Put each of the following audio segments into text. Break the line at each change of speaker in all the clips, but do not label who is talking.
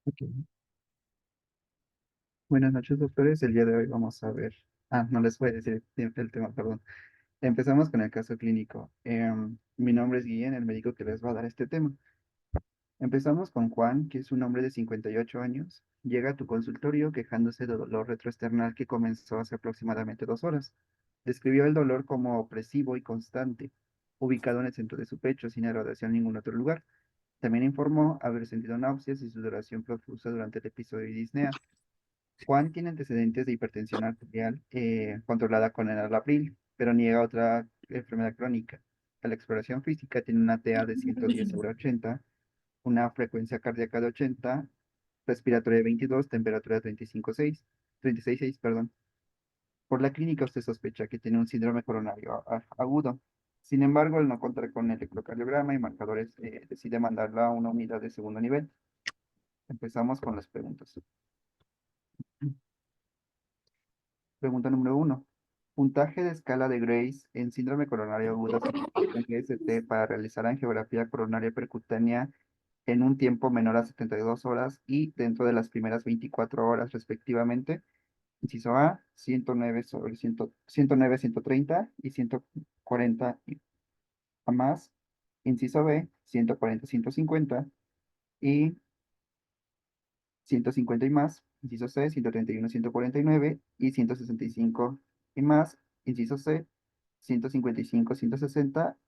Ok. Buenas noches, doctores. El día de hoy vamos a ver. No les voy a decir el tema, perdón. Empezamos con el caso clínico. Mi nombre es Guillén, el médico que les va a dar este tema. Empezamos con Juan, que es un hombre de 58 años. Llega a tu consultorio quejándose de dolor retroesternal que comenzó hace aproximadamente 2 horas. Describió el dolor como opresivo y constante, ubicado en el centro de su pecho, sin irradiación en ningún otro lugar. También informó haber sentido náuseas y sudoración profusa durante el episodio de disnea. Juan tiene antecedentes de hipertensión arterial controlada con el enalapril, pero niega otra enfermedad crónica. A la exploración física tiene una TA de 110 sobre 80, una frecuencia cardíaca de 80, respiratoria de 22, temperatura de 36,6, perdón. Por la clínica usted sospecha que tiene un síndrome coronario agudo. Sin embargo, al no contar con electrocardiograma y marcadores, decide mandarla a una unidad de segundo nivel. Empezamos con las preguntas. Pregunta número uno. Puntaje de escala de Grace en síndrome coronario agudo en GST para realizar angiografía coronaria percutánea en un tiempo menor a 72 horas y dentro de las primeras 24 horas respectivamente. Inciso A, 109 sobre 100, 109, 130 y 140 a más. Inciso B, 140, 150 y 150 y más. Inciso C, 131, 149 y 165 y más. Inciso C, 155, 160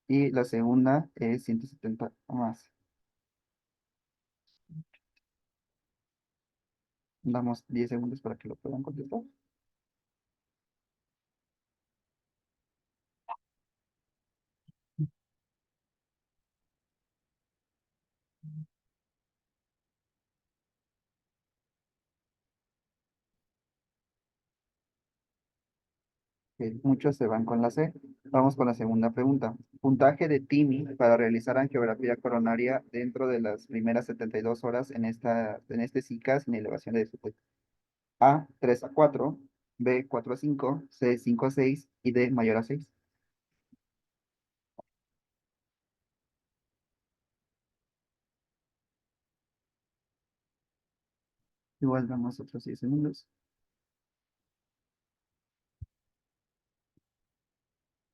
y la segunda es 170 o más. Damos 10 segundos para que lo puedan contestar. Muchos se van con la C. Vamos con la segunda pregunta. Puntaje de TIMI para realizar angiografía coronaria dentro de las primeras 72 horas en este SICA sin elevación de ST. A, 3 a 4, B, 4 a 5, C, 5 a 6 y D, mayor a 6. Igual damos otros 10 segundos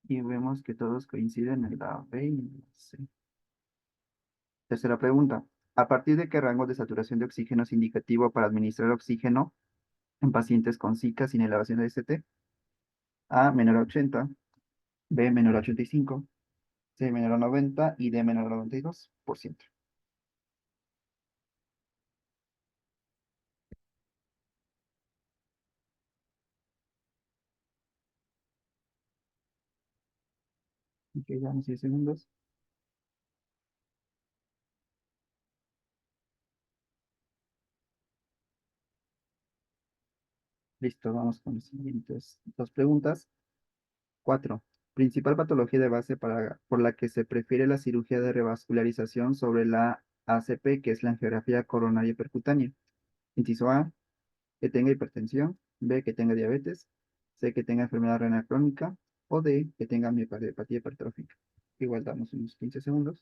y vemos que todos coinciden en la B y en la C. Tercera pregunta. ¿A partir de qué rango de saturación de oxígeno es indicativo para administrar oxígeno en pacientes con Zika sin elevación de ST? A, menor a 80, B, menor a 85, C, menor a 90 y D, menor a 92%. Ok, damos 10 segundos. Listo, vamos con las siguientes dos preguntas. 4. Principal patología de base por la que se prefiere la cirugía de revascularización sobre la ACP, que es la angiografía coronaria percutánea. Inciso A, que tenga hipertensión, B, que tenga diabetes, C, que tenga enfermedad renal crónica o D, que tenga miocardiopatía hipertrófica. Igual damos unos 15 segundos.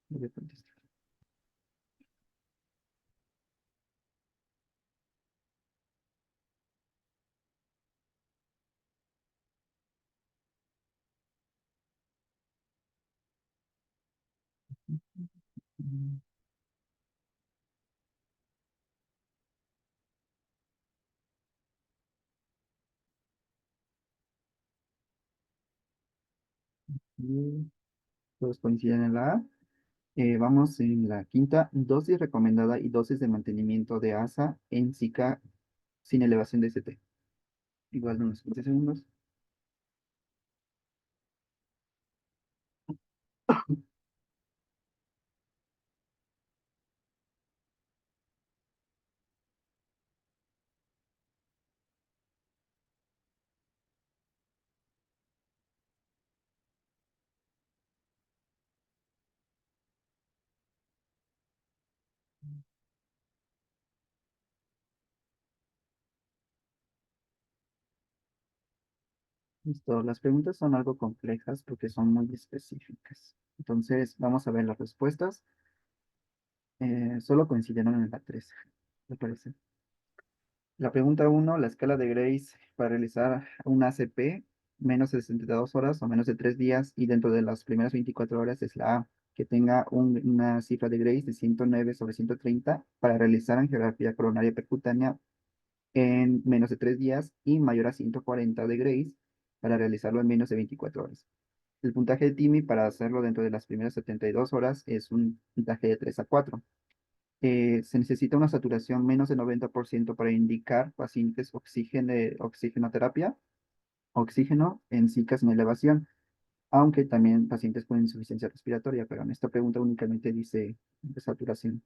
Voy a contestar. Y todos coinciden en la A. Vamos en la quinta, dosis recomendada y dosis de mantenimiento de ASA en Zika sin elevación de ST. Igual unos 15 segundos. Listo, las preguntas son algo complejas porque son muy específicas. Entonces, vamos a ver las respuestas. Solo coincidieron en la 3, me parece. La pregunta uno, la escala de Grace para realizar un ACP, menos de 62 horas o menos de 3 días y dentro de las primeras 24 horas es la A, que tenga una cifra de Grace de 109 sobre 130 para realizar angiografía coronaria percutánea en menos de 3 días y mayor a 140 de Grace para realizarlo en menos de 24 horas. El puntaje de TIMI para hacerlo dentro de las primeras 72 horas es un puntaje de 3 a 4. Se necesita una saturación menos de 90% para indicar pacientes oxigenoterapia, oxígeno en cicas en elevación, aunque también pacientes con insuficiencia respiratoria, pero en esta pregunta únicamente dice de saturación.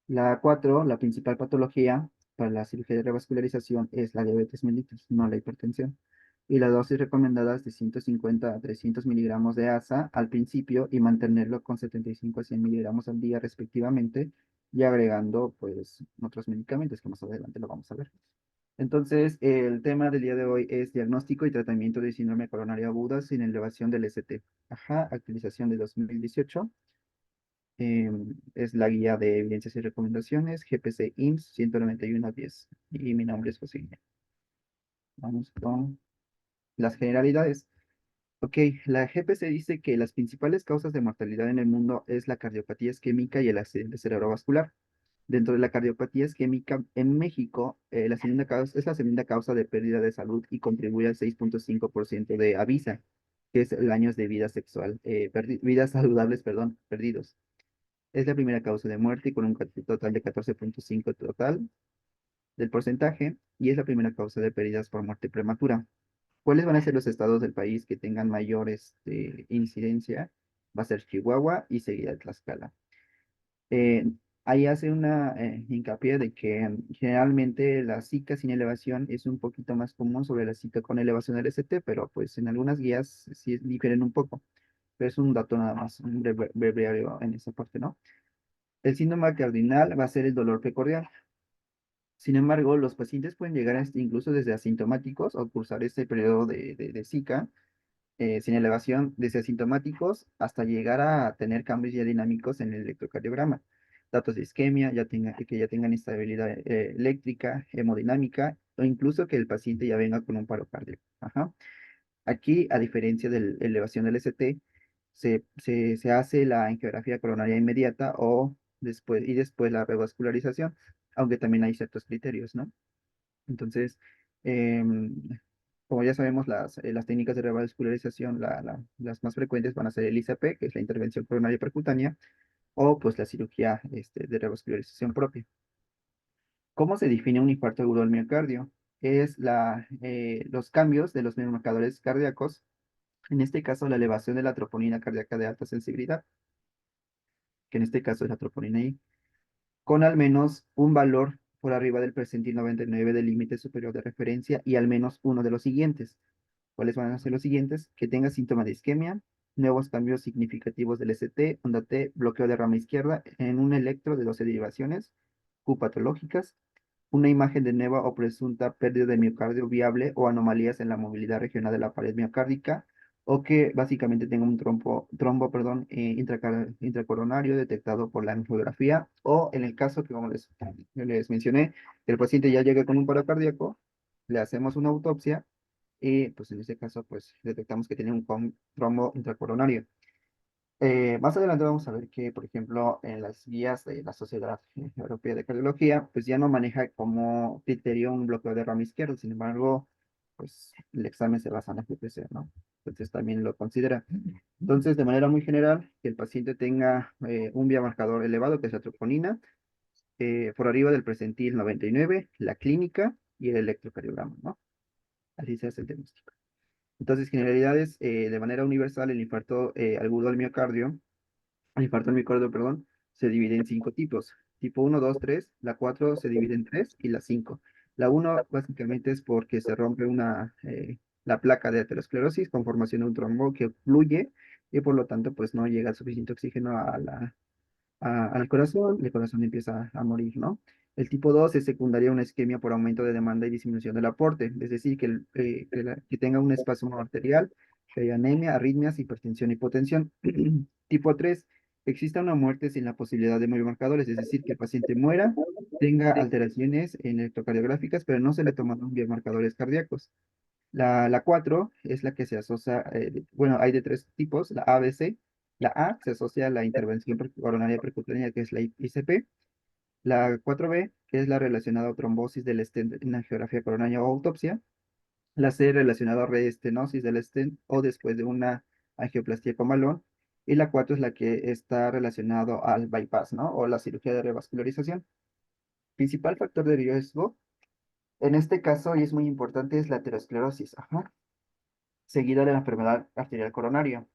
La 4, la principal patología para la cirugía de revascularización es la diabetes mellitus, no la hipertensión. Y la dosis recomendada es de 150 a 300 miligramos de ASA al principio y mantenerlo con 75 a 100 miligramos al día respectivamente y agregando pues otros medicamentos que más adelante lo vamos a ver. Entonces, el tema del día de hoy es diagnóstico y tratamiento de síndrome coronario aguda sin elevación del ST. Ajá, actualización de 2018. Es la guía de evidencias y recomendaciones, GPC IMSS 191-10. Y mi nombre es José Guillermo. Vamos con las generalidades. Ok, la GPC dice que las principales causas de mortalidad en el mundo es la cardiopatía isquémica y el accidente cerebrovascular. Dentro de la cardiopatía isquémica, en México, es la segunda causa de pérdida de salud y contribuye al 6.5% de AVISA, que es el años de vida sexual, vidas saludables, perdón, perdidos. Es la primera causa de muerte y con un total de 14.5 total del porcentaje y es la primera causa de pérdidas por muerte prematura. ¿Cuáles van a ser los estados del país que tengan mayor incidencia? Va a ser Chihuahua y seguida Tlaxcala. Eh, Ahí hace una hincapié de que generalmente la zika sin elevación es un poquito más común sobre la zika con elevación del ST, pero pues en algunas guías sí difieren un poco. Pero es un dato nada más, un breviario en esa parte, ¿no? El síndrome cardinal va a ser el dolor precordial. Sin embargo, los pacientes pueden llegar incluso desde asintomáticos o cursar este periodo de Zika sin elevación desde asintomáticos hasta llegar a tener cambios ya dinámicos en el electrocardiograma. Datos de isquemia, que ya tengan estabilidad eléctrica, hemodinámica o incluso que el paciente ya venga con un paro cardíaco. Ajá. Aquí, a diferencia de la elevación del ST, se hace la angiografía coronaria inmediata y después la revascularización, aunque también hay ciertos criterios, ¿no? Entonces, em, como ya sabemos, las técnicas de revascularización, las más frecuentes van a ser el ICP, que es la intervención coronaria percutánea, o pues la cirugía de revascularización propia. ¿Cómo se define un infarto agudo del miocardio? Es los cambios de los biomarcadores cardíacos, en este caso la elevación de la troponina cardíaca de alta sensibilidad, que en este caso es la troponina I, con al menos un valor por arriba del percentil 99 del límite superior de referencia y al menos uno de los siguientes. ¿Cuáles van a ser los siguientes? Que tenga síntomas de isquemia, nuevos cambios significativos del ST, onda T, bloqueo de rama izquierda en un electro de 12 derivaciones, Q patológicas, una imagen de nueva o presunta pérdida de miocardio viable o anomalías en la movilidad regional de la pared miocárdica, o que básicamente tenga un trombo, intracoronario detectado por la angiografía, o en el caso que como les mencioné, el paciente ya llega con un paro cardíaco, le hacemos una autopsia y pues en este caso pues detectamos que tiene un trombo intracoronario. Más adelante vamos a ver que, por ejemplo, en las guías de la Sociedad Europea de Cardiología, pues ya no maneja como criterio un bloqueo de rama izquierda, sin embargo, pues el examen se basa en la GPC, ¿no? Entonces también lo considera. Entonces, de manera muy general, que el paciente tenga un biomarcador elevado, que es la troponina, por arriba del presentil 99, la clínica y el electrocardiograma, ¿no? Así se hace el diagnóstico. Entonces, generalidades, de manera universal, el infarto agudo al miocardio, el infarto al miocardio, perdón, se divide en 5 tipos. Tipo uno, 2, 3. La 4 se divide en 3 y la 5. La uno básicamente es porque se rompe la placa de aterosclerosis con formación de un trombo que fluye y por lo tanto pues no llega suficiente oxígeno al corazón, el corazón empieza a morir, ¿no? El tipo 2 es secundaria a una isquemia por aumento de demanda y disminución del aporte, es decir, que tenga un espasmo arterial, que haya anemia, arritmias, hipertensión, hipotensión. Tipo 3 exista una muerte sin la posibilidad de biomarcadores, es decir, que el paciente muera, tenga alteraciones en electrocardiográficas, pero no se le toman biomarcadores cardíacos. La 4 es la que se asocia, bueno, hay de tres tipos, la ABC. La A se asocia a la intervención coronaria percutánea, que es la ICP. La 4B, que es la relacionada a trombosis del stent en angiografía coronaria o autopsia. La C relacionada a reestenosis del stent o después de una angioplastia con balón. Y la 4 es la que está relacionado al bypass, ¿no? O la cirugía de revascularización. Principal factor de riesgo, en este caso, y es muy importante, es la aterosclerosis, ajá, seguida de la enfermedad arterial coronaria.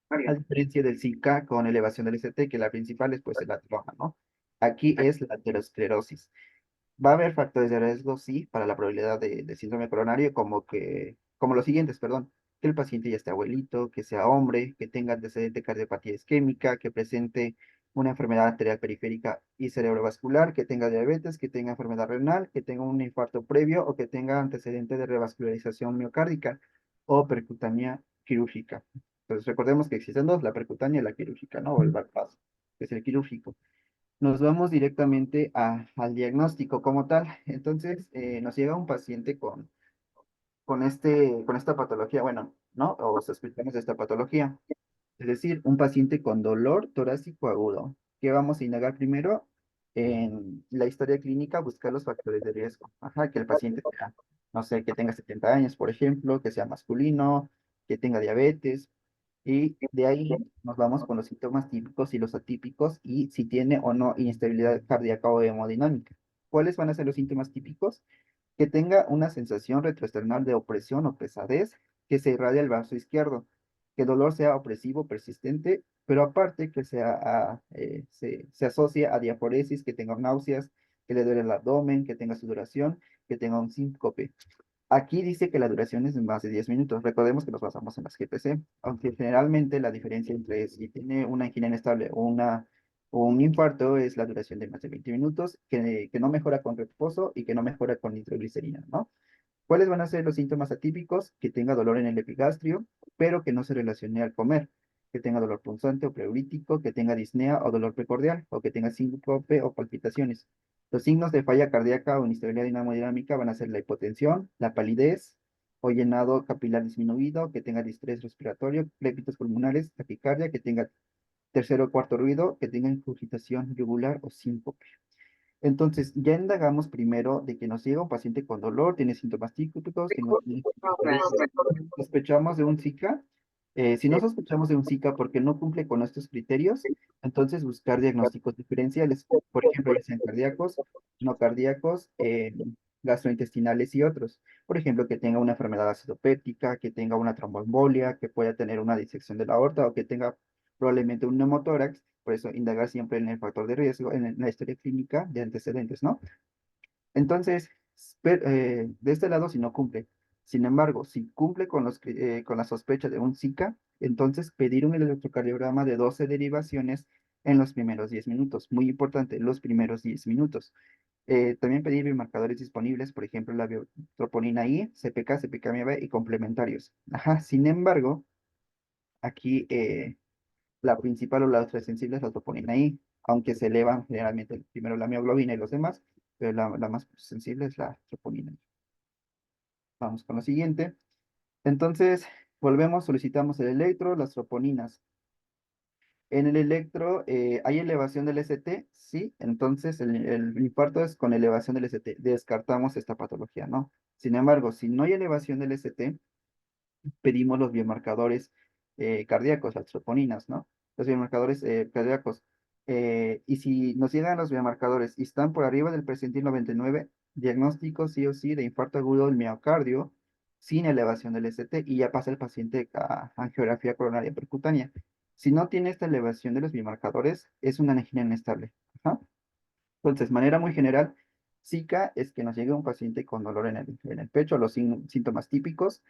A diferencia del Zika con elevación del ST, que la principal es pues el ateroma, ¿no? Aquí es la aterosclerosis. Va a haber factores de riesgo, sí, para la probabilidad de síndrome coronario, como los siguientes, perdón, que el paciente ya esté abuelito, que sea hombre, que tenga antecedente de cardiopatía isquémica, que presente una enfermedad arterial periférica y cerebrovascular, que tenga diabetes, que tenga enfermedad renal, que tenga un infarto previo o que tenga antecedente de revascularización miocárdica o percutánea quirúrgica. Entonces recordemos que existen dos, la percutánea y la quirúrgica, ¿no? O el bypass, que es el quirúrgico. Nos vamos directamente al diagnóstico como tal. Entonces, nos llega un paciente con esta patología, bueno, ¿no? O sospechamos de esta patología. Es decir, un paciente con dolor torácico agudo. ¿Qué vamos a indagar primero? En la historia clínica, buscar los factores de riesgo. Ajá, que el paciente sea, no sé, que tenga 70 años, por ejemplo, que sea masculino, que tenga diabetes. Y de ahí nos vamos con los síntomas típicos y los atípicos y si tiene o no inestabilidad cardíaca o hemodinámica. ¿Cuáles van a ser los síntomas típicos? Que tenga una sensación retroesternal de opresión o pesadez, que se irradia el brazo izquierdo, que el dolor sea opresivo, persistente, pero aparte que se asocie a diaforesis, que tenga náuseas, que le duele el abdomen, que tenga sudoración, que tenga un síncope. Aquí dice que la duración es de más de 10 minutos. Recordemos que nos basamos en las GPC, aunque generalmente la diferencia entre si tiene una angina inestable o un infarto es la duración de más de 20 minutos, que no mejora con reposo y que no mejora con nitroglicerina, ¿no? ¿Cuáles van a ser los síntomas atípicos? Que tenga dolor en el epigastrio, pero que no se relacione al comer, que tenga dolor punzante o preurítico, que tenga disnea o dolor precordial, o que tenga síncope o palpitaciones. Los signos de falla cardíaca o inestabilidad dinamodinámica van a ser la hipotensión, la palidez o llenado capilar disminuido, que tenga distrés respiratorio, crépitos pulmonares, taquicardia, que tenga tercero o cuarto ruido, que tenga ingurgitación yugular o síncope. Entonces, ya indagamos primero de que nos llega un paciente con dolor, tiene síntomas típicos, que no tiene sospechamos de un Zika. Si no sospechamos de un Zika porque no cumple con estos criterios, entonces buscar diagnósticos diferenciales, por ejemplo, ya sean cardíacos, no cardíacos, gastrointestinales y otros. Por ejemplo, que tenga una enfermedad acidopéptica, que tenga una tromboembolia, que pueda tener una disección de la aorta o que tenga probablemente un neumotórax. Por eso, indagar siempre en el factor de riesgo, en la historia clínica de antecedentes, ¿no? Entonces, de este lado, si no cumple. Sin embargo, si cumple con la sospecha de un Zika, entonces pedir un electrocardiograma de 12 derivaciones en los primeros 10 minutos. Muy importante, los primeros 10 minutos. También pedir biomarcadores disponibles, por ejemplo, la biotroponina I, CPK, CPK-MB y complementarios. Ajá, sin embargo, aquí la principal o la otra sensible es la troponina I, aunque se elevan generalmente primero la mioglobina y los demás, pero la más sensible es la troponina I. Vamos con lo siguiente. Entonces, volvemos, solicitamos el electro, las troponinas. En el electro, ¿hay elevación del ST? Sí, entonces el infarto es con elevación del ST. Descartamos esta patología, ¿no? Sin embargo, si no hay elevación del ST, pedimos los biomarcadores cardíacos, las troponinas, ¿no? Los biomarcadores cardíacos. Y si nos llegan los biomarcadores y están por arriba del percentil 99, diagnóstico sí o sí de infarto agudo del miocardio sin elevación del ST y ya pasa el paciente a angiografía coronaria percutánea. Si no tiene esta elevación de los biomarcadores, es una angina inestable. Ajá. Entonces, manera muy general, Zika es que nos llegue un paciente con dolor en el pecho, los síntomas típicos,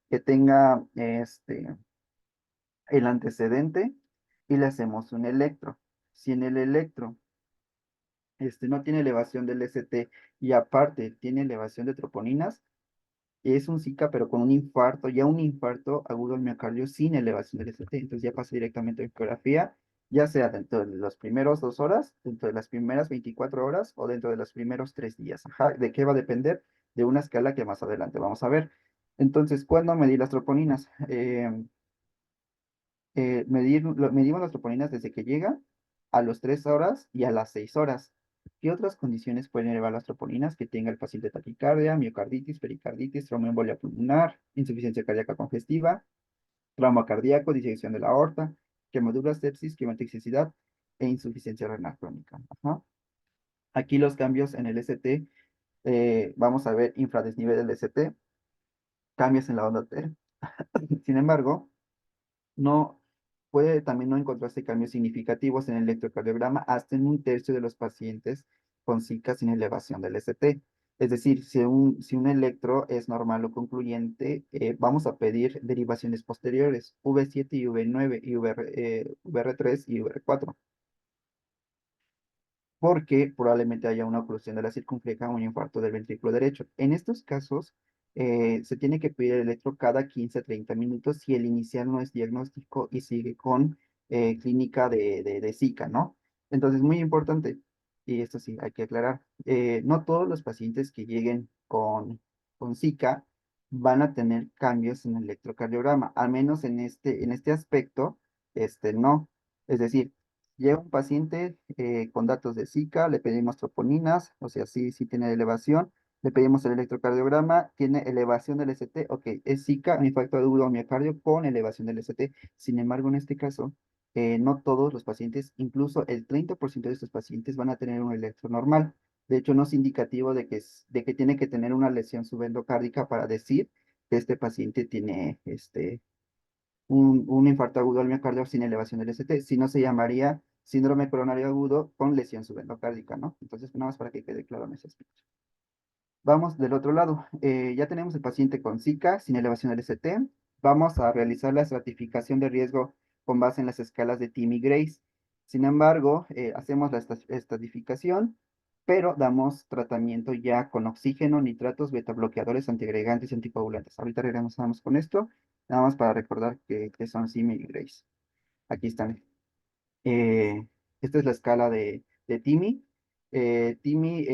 que tenga el antecedente y le hacemos un electro. Si en el electro no tiene elevación del ST y aparte tiene elevación de troponinas, es un Zika pero con un infarto, ya un infarto agudo al miocardio sin elevación del ST. Entonces ya pasa directamente a ecografía ya sea dentro de las primeras 2 horas, dentro de las primeras 24 horas o dentro de los primeros 3 días. Ajá, ¿de qué va a depender? De una escala que más adelante vamos a ver. Entonces, ¿cuándo medir las troponinas? Medimos las troponinas desde que llega a las 3 horas y a las 6 horas. ¿Qué otras condiciones pueden elevar las troponinas? Que tenga el paciente taquicardia, miocarditis, pericarditis, tromboembolia pulmonar, insuficiencia cardíaca congestiva, trauma cardíaco, disección de la aorta, quemaduras, sepsis, quimatoxicidad e insuficiencia renal crónica. Ajá. Aquí los cambios en el ST, vamos a ver infradesnivel del ST, cambios en la onda T. Sin embargo, no puede también no encontrarse cambios significativos en el electrocardiograma hasta en un tercio de los pacientes con SICA sin elevación del ST. Es decir, si un electro es normal o concluyente, vamos a pedir derivaciones posteriores, V7 y V9 y VR3 y VR4 porque probablemente haya una oclusión de la circunfleja o un infarto del ventrículo derecho. En estos casos, se tiene que pedir el electro cada 15 a 30 minutos si el inicial no es diagnóstico y sigue con clínica de Zika, ¿no? Entonces, muy importante, y esto sí hay que aclarar, no todos los pacientes que lleguen con Zika van a tener cambios en el electrocardiograma, al menos en este aspecto, no. Es decir, llega un paciente con datos de Zika, le pedimos troponinas, o sea, sí tiene elevación, le pedimos el electrocardiograma, tiene elevación del ST, ok, es Zika, un infarto agudo al miocardio con elevación del ST. Sin embargo, en este caso, no todos los pacientes, incluso el 30% de estos pacientes van a tener un electro normal. De hecho, no es indicativo de que tiene que tener una lesión subendocárdica para decir que este paciente tiene un infarto agudo al miocardio sin elevación del ST, si no se llamaría síndrome coronario agudo con lesión subendocárdica, ¿no? Entonces, nada más para que quede claro en ese aspecto. Vamos del otro lado. Ya tenemos el paciente con Zika sin elevación del ST. Vamos a realizar la estratificación de riesgo con base en las escalas de Tim y Grace. Sin embargo, hacemos la estratificación, pero damos tratamiento ya con oxígeno, nitratos, betabloqueadores, antiagregantes y anticoagulantes. Ahorita regresamos con esto, nada más para recordar que son Tim y Grace. Aquí están. Eh, Esta es la escala de TIMI. TIMI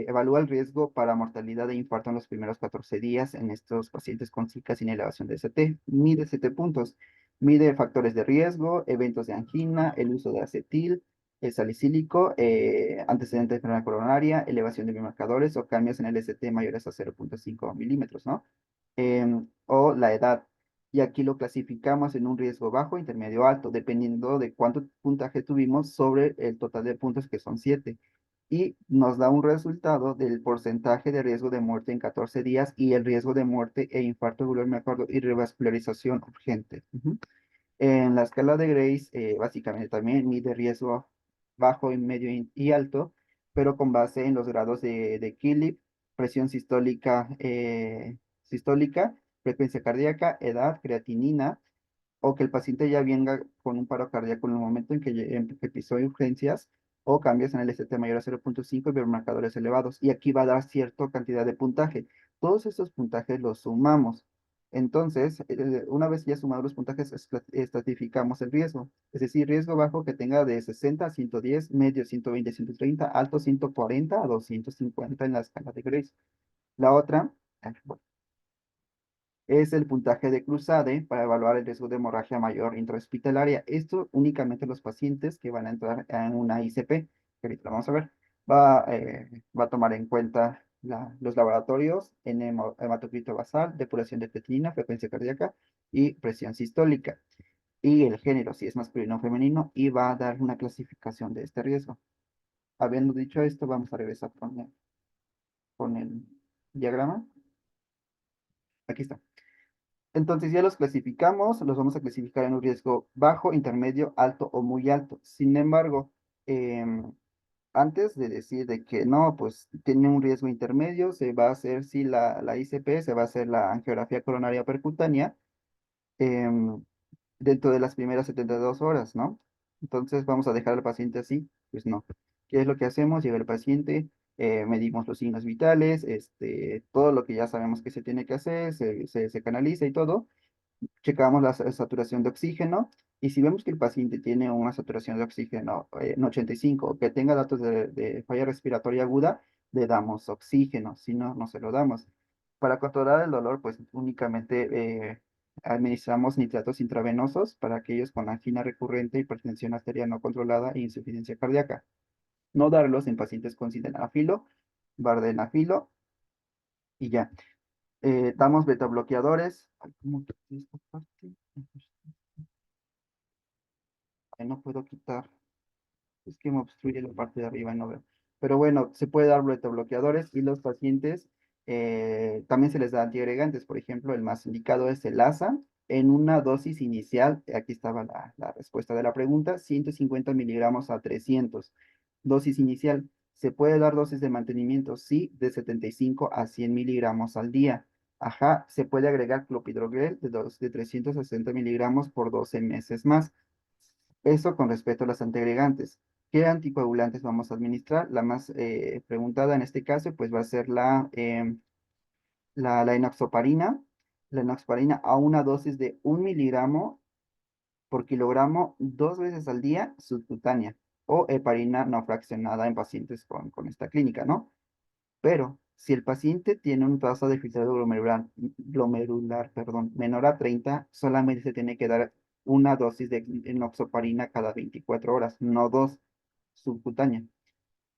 evalúa el riesgo para mortalidad de infarto en los primeros 14 días en estos pacientes con Zika sin elevación de ST. Mide 7 puntos. Mide factores de riesgo, eventos de angina, el uso de acetil, el salicílico, antecedentes de enfermedad coronaria, elevación de biomarcadores o cambios en el ST mayores a 0,5 milímetros, ¿no? O la edad. Y aquí lo clasificamos en un riesgo bajo, intermedio, alto, dependiendo de cuánto puntaje tuvimos sobre el total de puntos, que son 7. Y nos da un resultado del porcentaje de riesgo de muerte en 14 días y el riesgo de muerte e infarto agudo del miocardio y revascularización urgente. Ujú. En la escala de Grace, básicamente también mide riesgo bajo, medio y alto, pero con base en los grados de Killip, presión sistólica, frecuencia cardíaca, edad, creatinina, o que el paciente ya venga con un paro cardíaco en el momento en que pisó urgencias, o cambios en el ST mayor a 0,5 y biomarcadores elevados. Y aquí va a dar cierta cantidad de puntaje. Todos estos puntajes los sumamos. Entonces, una vez ya sumados los puntajes, estratificamos el riesgo. Es decir, riesgo bajo que tenga de 60 a 110, medio 120 a 130, alto 140 a 250 en la escala de Grace. La otra, bueno, es el puntaje de Cruzade para evaluar el riesgo de hemorragia mayor intrahospitalaria. Esto únicamente los pacientes que van a entrar en una ICP, que ahorita lo vamos a ver, va a tomar en cuenta los laboratorios, hematocrito basal, depuración de creatinina, frecuencia cardíaca y presión sistólica. Y el género, si es masculino o femenino, y va a dar una clasificación de este riesgo. Habiendo dicho esto, vamos a regresar con el diagrama. Aquí está. Entonces ya los clasificamos, los vamos a clasificar en un riesgo bajo, intermedio, alto o muy alto. Sin embargo, em, antes de decir de que no, pues tiene un riesgo intermedio, se va a hacer si la ICP, se va a hacer la angiografía coronaria percutánea em, dentro de las primeras 72 horas, ¿no? Entonces vamos a dejar al paciente así, pues no. ¿Qué es lo que hacemos? Llega el paciente, medimos los signos vitales, todo lo que ya sabemos que se tiene que hacer, se canaliza y todo, checamos la saturación de oxígeno Y si vemos que el paciente tiene una saturación de oxígeno en 85, o que tenga datos de falla respiratoria aguda, le damos oxígeno, si no, no se lo damos. Para controlar el dolor, pues únicamente administramos nitratos intravenosos para aquellos con angina recurrente, hipertensión arterial no controlada e insuficiencia cardíaca. No darlos en pacientes con sildenafilo, vardenafilo y ya. Damos betabloqueadores. Ay, ¿cómo quité esta parte? Ay, no puedo quitar. Es que me obstruye la parte de arriba y no veo. Pero bueno, se puede dar bloqueadores y los pacientes también se les da antiagregantes. Por ejemplo, el más indicado es el ASA en una dosis inicial. Aquí estaba la respuesta de la pregunta: 150 miligramos a 300. Dosis inicial. ¿Se puede dar dosis de mantenimiento? Sí, de 75 a 100 miligramos al día. Ajá, se puede agregar clopidogrel de 360 miligramos por 12 meses más. Eso con respecto a las antiagregantes. ¿Qué anticoagulantes vamos a administrar? La más preguntada en este caso, pues va a ser la enoxaparina. La enoxaparina a una dosis de 1 miligramo por kilogramo 2 veces al día subcutánea, o heparina no fraccionada en pacientes con esta clínica, ¿no? Pero si el paciente tiene un tasa de filtrado glomerular, perdón, menor a 30, solamente se tiene que dar una dosis de enoxaparina cada 24 horas, no dos, subcutánea.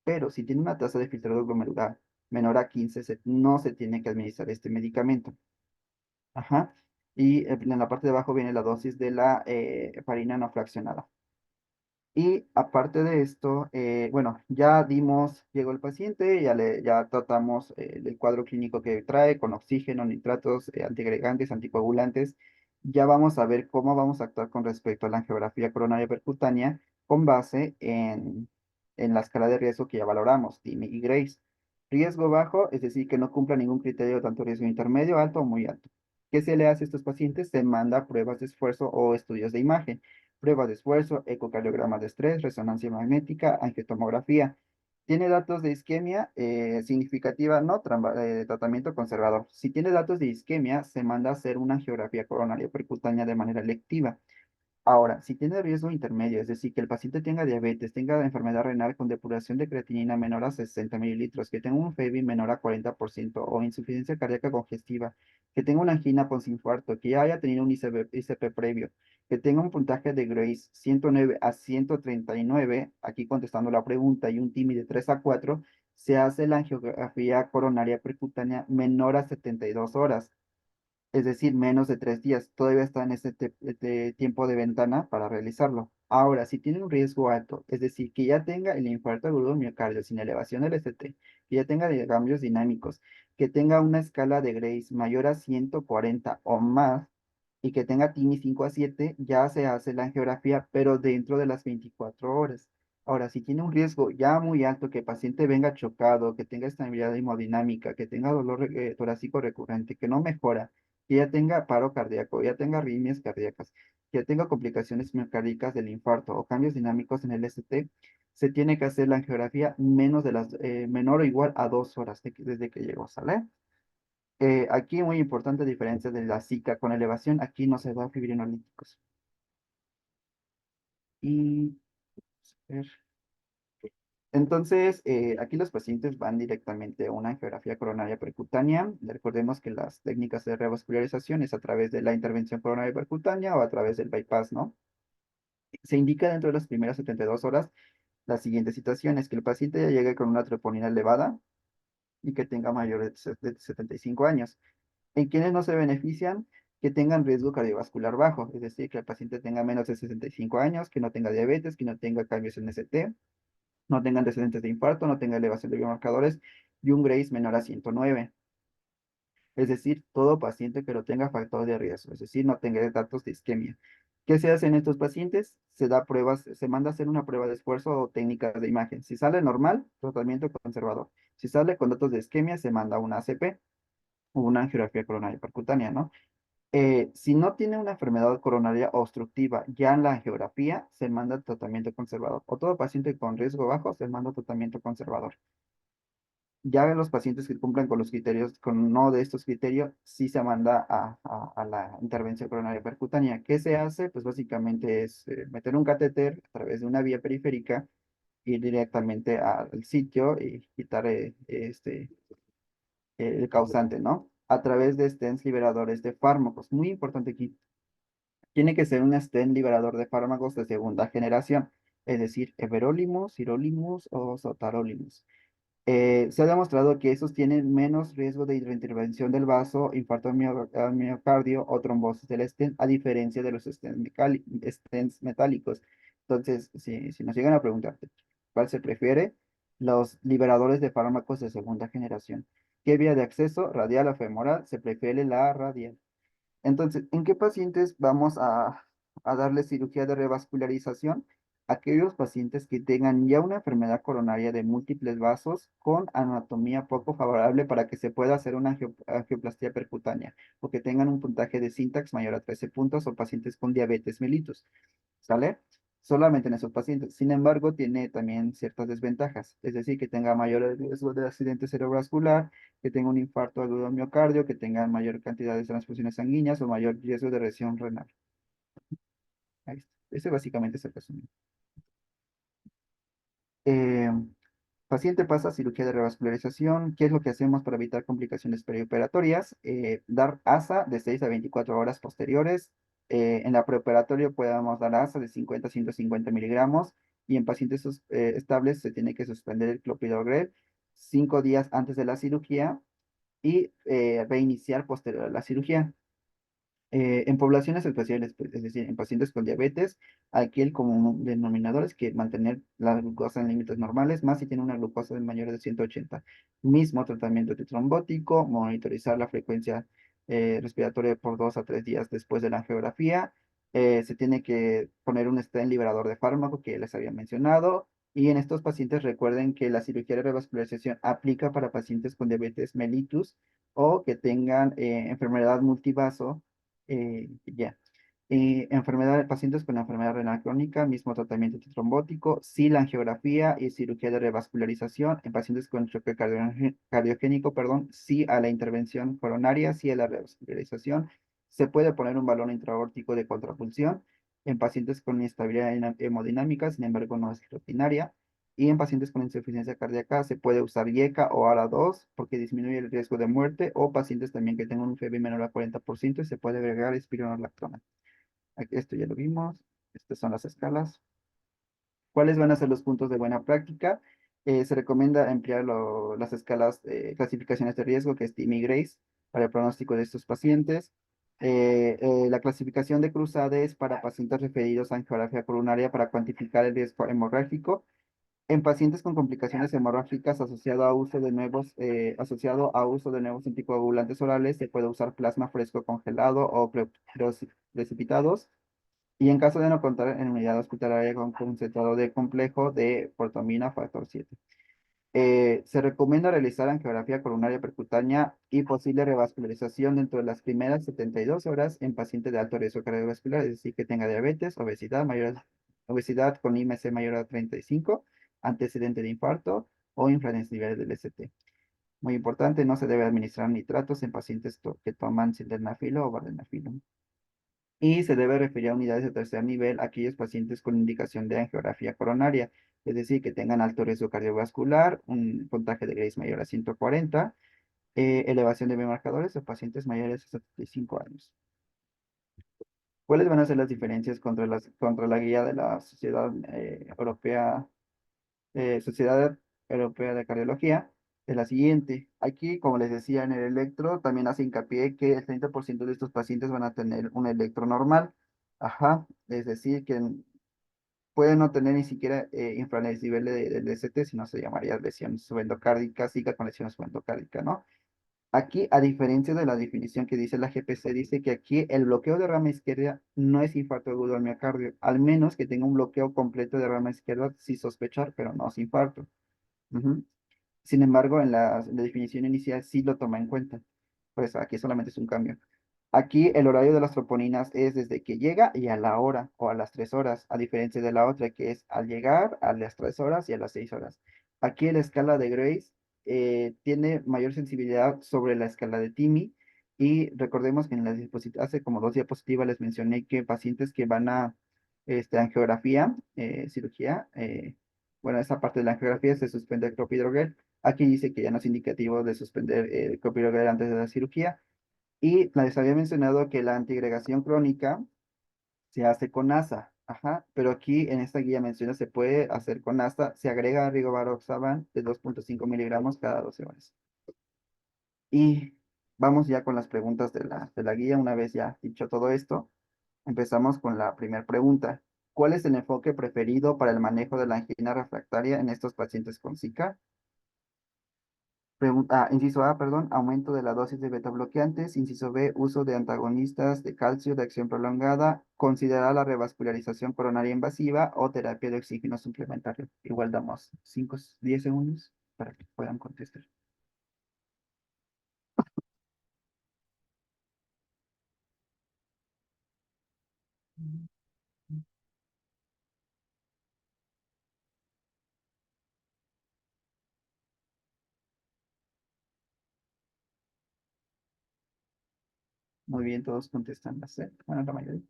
Pero si tiene una tasa de filtrado glomerular menor a 15, no se tiene que administrar este medicamento. Ajá. Y en la parte de abajo viene la dosis de la heparina no fraccionada. Y aparte de esto, bueno, llegó el paciente, ya tratamos el cuadro clínico que trae con oxígeno, nitratos, antiagregantes, anticoagulantes. Ya vamos a ver cómo vamos a actuar con respecto a la angiografía coronaria percutánea con base en la escala de riesgo que ya valoramos, TIMI y Grace. Riesgo bajo, es decir, que no cumpla ningún criterio, tanto riesgo intermedio, alto o muy alto. ¿Qué se le hace a estos pacientes? Se manda pruebas de esfuerzo o estudios de imagen, prueba de esfuerzo, ecocardiograma de estrés, resonancia magnética, angiotomografía. Tiene datos de isquemia significativa, no tratamiento conservador. Si tiene datos de isquemia, se manda a hacer una angiografía coronaria percutánea de manera electiva. Ahora, si tiene riesgo intermedio, es decir, que el paciente tenga diabetes, tenga enfermedad renal con depuración de creatinina menor a 60 mililitros, que tenga un FEBI menor a 40% o insuficiencia cardíaca congestiva, que tenga una angina posinfarto, que ya haya tenido un ICP previo, que tenga un puntaje de Grace 109 a 139, aquí contestando la pregunta, y un TIMI de 3 a 4, se hace la angiografía coronaria percutánea menor a 72 horas, es decir, menos de 3 días. Todavía está en este tiempo de ventana para realizarlo. Ahora, si tiene un riesgo alto, es decir, que ya tenga el infarto agudo del miocardio sin elevación del ST, que ya tenga cambios dinámicos, que tenga una escala de Grace mayor a 140 o más, y que tenga TIMI 5 a 7, ya se hace la angiografía, pero dentro de las 24 horas. Ahora, si tiene un riesgo ya muy alto, que el paciente venga chocado, que tenga estabilidad hemodinámica, que tenga dolor torácico recurrente, que no mejora, que ya tenga paro cardíaco, ya tenga arritmias cardíacas, que ya tenga complicaciones miocárdicas del infarto o cambios dinámicos en el ST, se tiene que hacer la angiografía menor o igual a 2 horas desde que llegó, ¿sale? Aquí muy importante diferencia de la Zika con elevación, aquí no se da fibrinolíticos. Y, a ver, entonces, aquí los pacientes van directamente a una angiografía coronaria percutánea. Recordemos que las técnicas de revascularización es a través de la intervención coronaria percutánea o a través del bypass, ¿no? Se indica dentro de las primeras 72 horas la siguiente situación: es que el paciente ya llegue con una troponina elevada y que tenga mayor de 75 años. En quienes no se benefician, que tengan riesgo cardiovascular bajo, es decir, que el paciente tenga menos de 65 años, que no tenga diabetes, que no tenga cambios en ST, no tenga antecedentes de infarto, no tenga elevación de biomarcadores y un Grace menor a 109. Es decir, todo paciente que lo tenga factor de riesgo, es decir, no tenga datos de isquemia. ¿Qué se hace en estos pacientes? Se da pruebas, se manda a hacer una prueba de esfuerzo o técnicas de imagen. Si sale normal, tratamiento conservador. Si sale con datos de isquemia, se manda una ACP o una angiografía coronaria percutánea, ¿no? Si no tiene una enfermedad coronaria obstructiva ya en la angiografía, se manda tratamiento conservador. O todo paciente con riesgo bajo se manda tratamiento conservador. Ya en los pacientes que cumplan con los criterios, con uno de estos criterios, sí se manda a la intervención coronaria percutánea. ¿Qué se hace? Pues básicamente es meter un catéter a través de una vía periférica, ir directamente al sitio y quitar el causante, ¿no? A través de stents liberadores de fármacos. Muy importante aquí, tiene que ser un stent liberador de fármacos de segunda generación, es decir, everolimus, sirolimus o sotarolimus. Se ha demostrado que esos tienen menos riesgo de reintervención del vaso, infarto al miocardio o trombosis del stent, a diferencia de los stents metálicos. Entonces, si nos llegan a preguntarte cuál se prefiere, los liberadores de fármacos de segunda generación. ¿Qué vía de acceso? ¿Radial o femoral? Se prefiere la radial. Entonces, ¿en qué pacientes vamos a darle cirugía de revascularización? Aquellos pacientes que tengan ya una enfermedad coronaria de múltiples vasos con anatomía poco favorable para que se pueda hacer una angioplastia percutánea o que tengan un puntaje de Syntax mayor a 13 puntos o pacientes con diabetes mellitus. ¿Sale? Solamente en esos pacientes. Sin embargo, tiene también ciertas desventajas, es decir, que tenga mayor riesgo de accidente cerebrovascular, que tenga un infarto agudo al miocardio, que tenga mayor cantidad de transfusiones sanguíneas o mayor riesgo de lesión renal. Ahí está. Ese básicamente es el resumen. Eh, Paciente pasa a cirugía de revascularización. ¿Qué es lo que hacemos para evitar complicaciones perioperatorias? Dar ASA de 6 a 24 horas posteriores. En la preoperatorio podemos dar ASA de 50 a 150 miligramos y en pacientes estables se tiene que suspender el clopidogrel 5 días antes de la cirugía y reiniciar posterior a la cirugía. En poblaciones especiales, pues, es decir, en pacientes con diabetes, aquí el común denominador es que mantener la glucosa en límites normales, más si tiene una glucosa de mayor de 180. Mismo tratamiento trombótico, monitorizar la frecuencia respiratoria por 2 a 3 días después de la angiografía. Se tiene que poner un stent liberador de fármaco que les había mencionado. Y en estos pacientes recuerden que la cirugía de revascularización aplica para pacientes con diabetes mellitus o que tengan enfermedad multivaso ya. Enfermedad de pacientes con enfermedad renal crónica, mismo tratamiento trombótico, sí la angiografía y cirugía de revascularización. En pacientes con choque cardiogénico, perdón, sí a la intervención coronaria, sí a la revascularización. Se puede poner un balón intraórtico de contrapulsión. En pacientes con inestabilidad hemodinámica, sin embargo, no es rutinaria. Y en pacientes con insuficiencia cardíaca se puede usar IECA o ARA2 porque disminuye el riesgo de muerte o pacientes también que tengan un FEV menor a 40% y se puede agregar espironolactona. Esto ya lo vimos. Estas son las escalas. ¿Cuáles van a ser los puntos de buena práctica? Se recomienda emplear las escalas clasificaciones de riesgo, que es TIMI Grace, para el pronóstico de estos pacientes. La clasificación de Cruzades para pacientes referidos a angiografía coronaria para cuantificar el riesgo hemorrágico. En pacientes con complicaciones hemorrágicas asociado a uso de nuevos anticoagulantes orales, se puede usar plasma fresco congelado o precipitados. Y en caso de no contar en unidad hospitalaria con concentrado de complejo de protamina factor 7. Se recomienda realizar angiografía coronaria percutánea y posible revascularización dentro de las primeras 72 horas en paciente de alto riesgo cardiovascular, es decir, que tenga diabetes, obesidad con IMC mayor a 35, antecedente de infarto o influencia niveles del ST. Muy importante, no se debe administrar nitratos en pacientes que toman sildenafilo o vardenafilo. Y se debe referir a unidades de tercer nivel a aquellos pacientes con indicación de angiografía coronaria, es decir, que tengan alto riesgo cardiovascular, un puntaje de Grace mayor a 140, elevación de biomarcadores de pacientes mayores a 75 años. ¿Cuáles van a ser las diferencias contra la guía de la Sociedad Europea de Cardiología? Es la siguiente. Aquí, como les decía, en el electro también hace hincapié que el 30% de estos pacientes van a tener un electro normal. Ajá, es decir, que puede no tener ni siquiera infranesible del ST, sino se llamaría lesión subendocárdica, siga con lesión subendocárdica, ¿no? Aquí, a diferencia de la definición que dice la GPC, dice que aquí el bloqueo de rama izquierda no es infarto agudo al miocardio, al menos que tenga un bloqueo completo de rama izquierda, sí sospechar, pero no es infarto. Ujú. Sin embargo, en la definición inicial sí lo toma en cuenta. Pues aquí solamente es un cambio. Aquí el horario de las troponinas es desde que llega y a la hora o a las 3 horas, a diferencia de la otra que es al llegar, a las 3 horas y a las 6 horas. Aquí la escala de Grace tiene mayor sensibilidad sobre la escala de TIMI y recordemos que en las diapositivas, hace como 2 diapositivas les mencioné que pacientes que van a angiografía, cirugía, bueno, esa parte de la angiografía se suspende el clopidogrel. Aquí dice que ya no es indicativo de suspender el clopidogrel antes de la cirugía. Y les había mencionado que la antigregación crónica se hace con ASA, ajá, pero aquí en esta guía menciona se puede hacer con ASA, se agrega rivaroxaban de 2,5 miligramos cada 12 horas. Y vamos ya con las preguntas de la guía. Una vez ya dicho todo esto, empezamos con la primera pregunta. ¿Cuál es el enfoque preferido para el manejo de la angina refractaria en estos pacientes con Zika? Inciso A, perdón, aumento de la dosis de beta bloqueantes. Inciso B, uso de antagonistas de calcio de acción prolongada. Considerar la revascularización coronaria invasiva o terapia de oxígeno suplementario. Igual damos 5, 10 segundos para que puedan contestar. Muy bien, todos contestan la C. Bueno, la mayoría.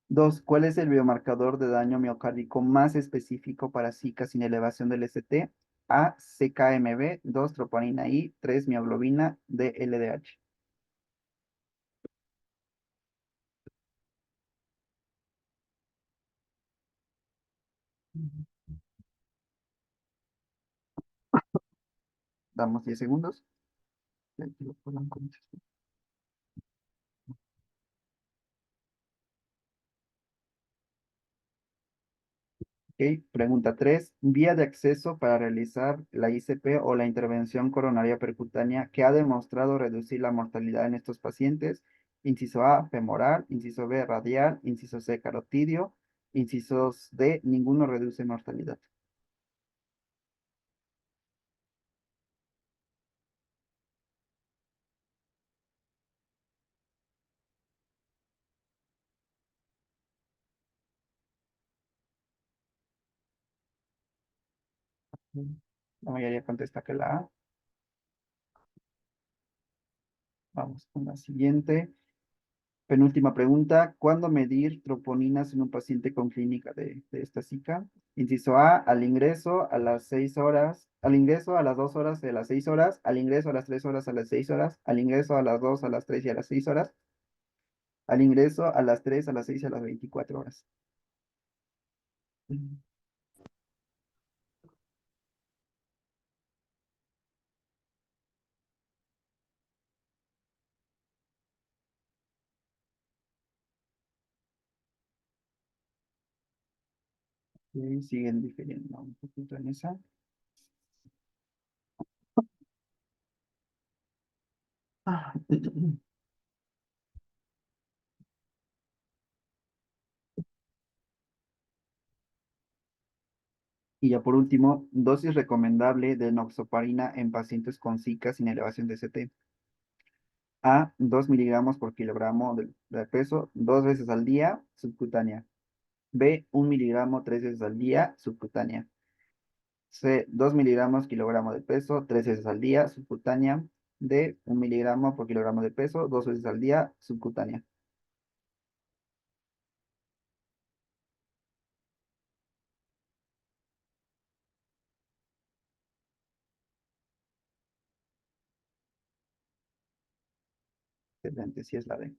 Dos, ¿cuál es el biomarcador de daño miocárdico más específico para Zika sin elevación del ST? A, CKMB, 2, troponina I, 3, mioglobina, D, LDH. Damos 10 segundos. Ya que lo puedan contestar. Ok, pregunta 3. Vía de acceso para realizar la ICP o la intervención coronaria percutánea que ha demostrado reducir la mortalidad en estos pacientes. Inciso A, femoral. Inciso B, radial. Inciso C, carotidio. Incisos D, ninguno reduce mortalidad. La mayoría contesta que la A. Vamos con la siguiente. Penúltima pregunta. ¿Cuándo medir troponinas en un paciente con clínica de esta Zika? Inciso A, al ingreso a las 6 horas, al ingreso a las 2 horas de las 6 horas, al ingreso a las 3 horas a las 6 horas, al ingreso a las 2 a las 3 y a las 6 horas, al ingreso a las 3 a las 6 y a las 24 horas. Mm, y siguen difiriendo un poquito en esa. Ah, Y ya por último, dosis recomendable de noxoparina en pacientes con Zika sin elevación de CT. A, 2 miligramos por kilogramo de peso, 2 veces al día, subcutánea. B, 1 miligramo 3 veces al día, subcutánea. C, 2 miligramos kilogramo de peso, 3 veces al día, subcutánea. D, 1 miligramo por kilogramo de peso, 2 veces al día, subcutánea. Excelente, sí es la D.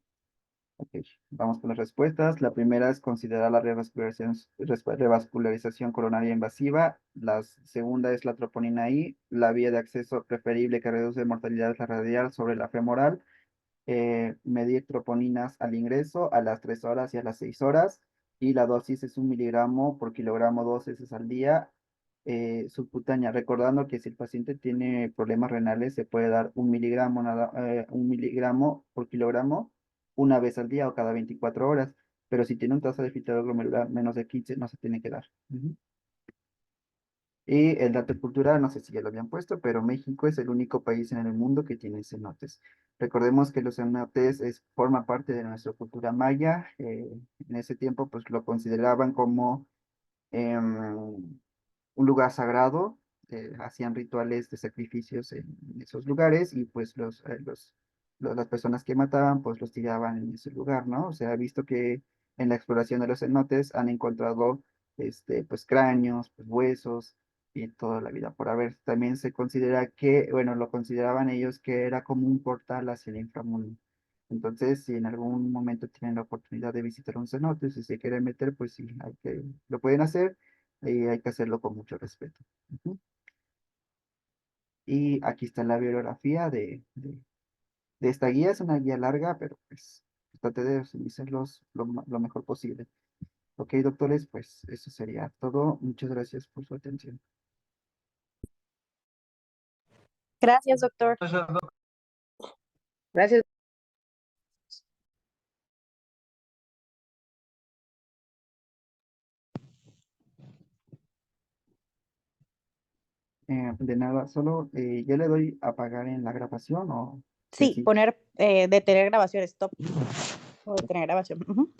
Ok, vamos con las respuestas. La primera es considerar la revascularización coronaria invasiva. La segunda es la troponina I. La vía de acceso preferible que reduce mortalidad es la radial sobre la femoral. Medir troponinas al ingreso a las 3 horas y a las 6 horas. Y la dosis es 1 miligramo por kilogramo 2 veces al día. Subcutánea, recordando que si el paciente tiene problemas renales, se puede dar 1 miligramo, 1 miligramo por kilogramo 1 vez al día o cada 24 horas. Pero si tiene un tasa de filtrado glomerular menos de 15, no se tiene que dar. Ujú. Y el dato cultural, no sé si ya lo habían puesto, pero México es el único país en el mundo que tiene cenotes. Recordemos que los cenotes forma parte de nuestra cultura maya. En ese tiempo, pues lo consideraban como un lugar sagrado. hacían rituales de sacrificios en esos lugares y pues las personas que mataban pues los tiraban en ese lugar, ¿no? O sea, he visto que en la exploración de los cenotes han encontrado pues cráneos, pues huesos y toda la vida por haber. También se considera que, bueno, lo consideraban ellos que era como un portal hacia el inframundo. Entonces, si en algún momento tienen la oportunidad de visitar un cenote, si se quieren meter, pues sí, lo pueden hacer y hay que hacerlo con mucho respeto. Ujú. Y aquí está la bibliografía de esta guía. Es una guía larga, pero pues traté de resumirlos lo mejor posible. Ok, doctores, pues eso sería todo. Muchas gracias por su atención.
Gracias, doctor.
Gracias.
De nada, solo ya le doy a apagar en la grabación o que
Sí,
sí.
poner, detener grabación, stop. O detener grabación. Ujú.